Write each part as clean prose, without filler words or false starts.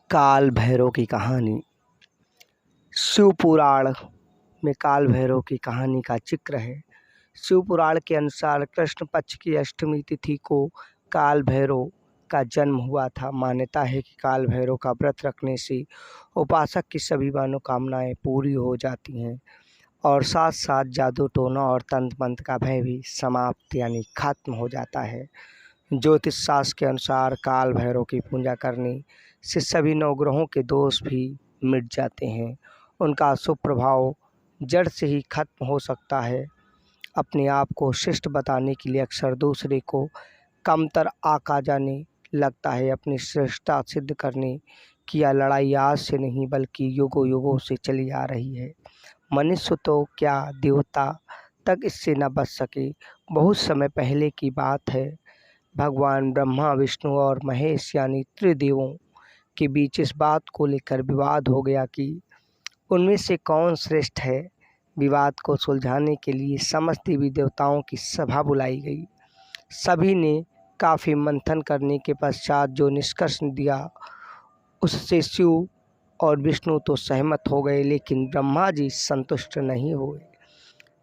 काल भैरव की कहानी। शिव पुराण में काल भैरव की कहानी का जिक्र है। शिव पुराण के अनुसार कृष्ण पक्ष की अष्टमी तिथि को काल भैरव का जन्म हुआ था। मान्यता है कि काल भैरव का व्रत रखने से उपासक की सभी मनोकामनाएं पूरी हो जाती हैं और साथ साथ जादू टोना और तंत्र मंत्र का भय भी समाप्त यानी खत्म हो जाता है। ज्योतिष शास्त्र के अनुसार काल भैरव की पूजा करने से सभी नवग्रहों के दोष भी मिट जाते हैं। उनका शुभ प्रभाव जड़ से ही खत्म हो सकता है। अपने आप को श्रेष्ठ बताने के लिए अक्सर दूसरे को कमतर आका जाने लगता है। अपनी श्रेष्ठता सिद्ध करने की यह लड़ाई आज से नहीं बल्कि युगों युगों से चली आ रही है। मनुष्य तो क्या देवता तक इससे न बच सके। बहुत समय पहले की बात है। भगवान ब्रह्मा विष्णु और महेश यानी त्रिदेवों के बीच इस बात को लेकर विवाद हो गया कि उनमें से कौन श्रेष्ठ है। विवाद को सुलझाने के लिए समस्त देवी देवताओं की सभा बुलाई गई। सभी ने काफ़ी मंथन करने के पश्चात जो निष्कर्ष दिया उससे शिव और विष्णु तो सहमत हो गए, लेकिन ब्रह्मा जी संतुष्ट नहीं हुए।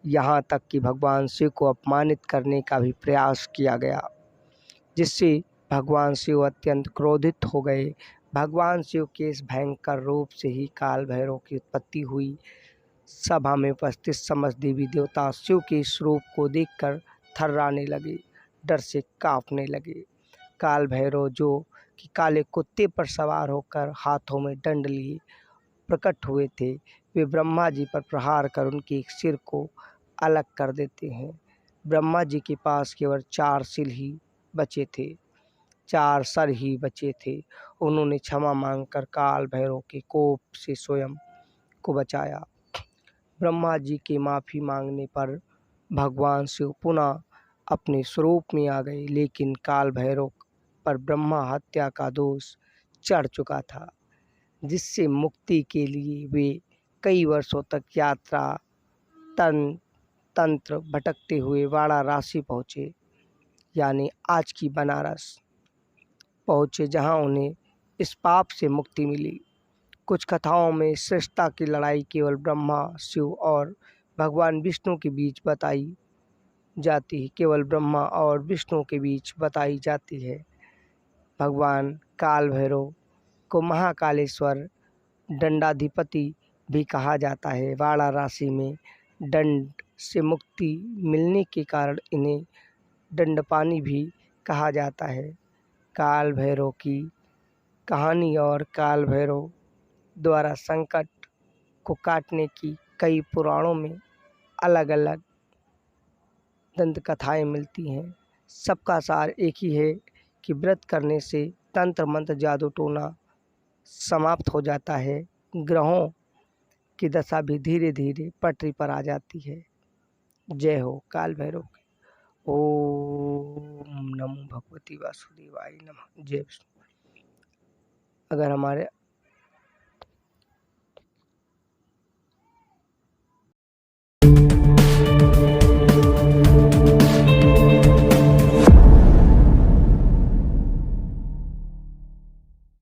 यहाँ तक कि भगवान शिव को अपमानित करने का भी प्रयास किया गया, जिससे भगवान शिव अत्यंत क्रोधित हो गए। भगवान शिव के इस भयंकर रूप से ही काल भैरव की उत्पत्ति हुई। सभा में उपस्थित समस्त देवी देवता शिव के इस रूप को देखकर थर्राने लगे, डर से कांपने लगे। काल भैरव जो कि काले कुत्ते पर सवार होकर हाथों में दंड लिए प्रकट हुए थे, वे ब्रह्मा जी पर प्रहार कर उनके एक सिर को अलग कर देते हैं। ब्रह्मा जी के पास केवल 4 सिर ही बचे थे, 4 सर ही बचे थे। उन्होंने क्षमा मांगकर काल भैरव के कोप से स्वयं को बचाया। ब्रह्मा जी के माफ़ी मांगने पर भगवान शिव पुनः अपने स्वरूप में आ गए, लेकिन काल भैरव पर ब्रह्मा हत्या का दोष चढ़ चुका था, जिससे मुक्ति के लिए वे कई वर्षों तक यात्रा तंत्र भटकते हुए वाराणसी पहुँचे, यानी आज की बनारस पहुँचे, जहाँ उन्हें इस पाप से मुक्ति मिली। कुछ कथाओं में श्रेष्ठता की लड़ाई केवल ब्रह्मा शिव और भगवान विष्णु के बीच बताई जाती है, केवल ब्रह्मा और विष्णु के बीच बताई जाती है। भगवान काल भैरव को महाकालेश्वर दंडाधिपति भी कहा जाता है। वाराणसी में दंड से मुक्ति मिलने के कारण इन्हें दंडपानी भी कहा जाता है। काल भैरव की कहानी और काल भैरव द्वारा संकट को काटने की कई पुराणों में अलग अलग दंत कथाएँ मिलती हैं। सबका सार एक ही है कि व्रत करने से तंत्र मंत्र जादू टोना समाप्त हो जाता है। ग्रहों की दशा भी धीरे धीरे पटरी पर आ जाती है। जय हो काल भैरव की। ओम नमो भगवती वासुदेवाय नमः। जय विष्णु। अगर हमारे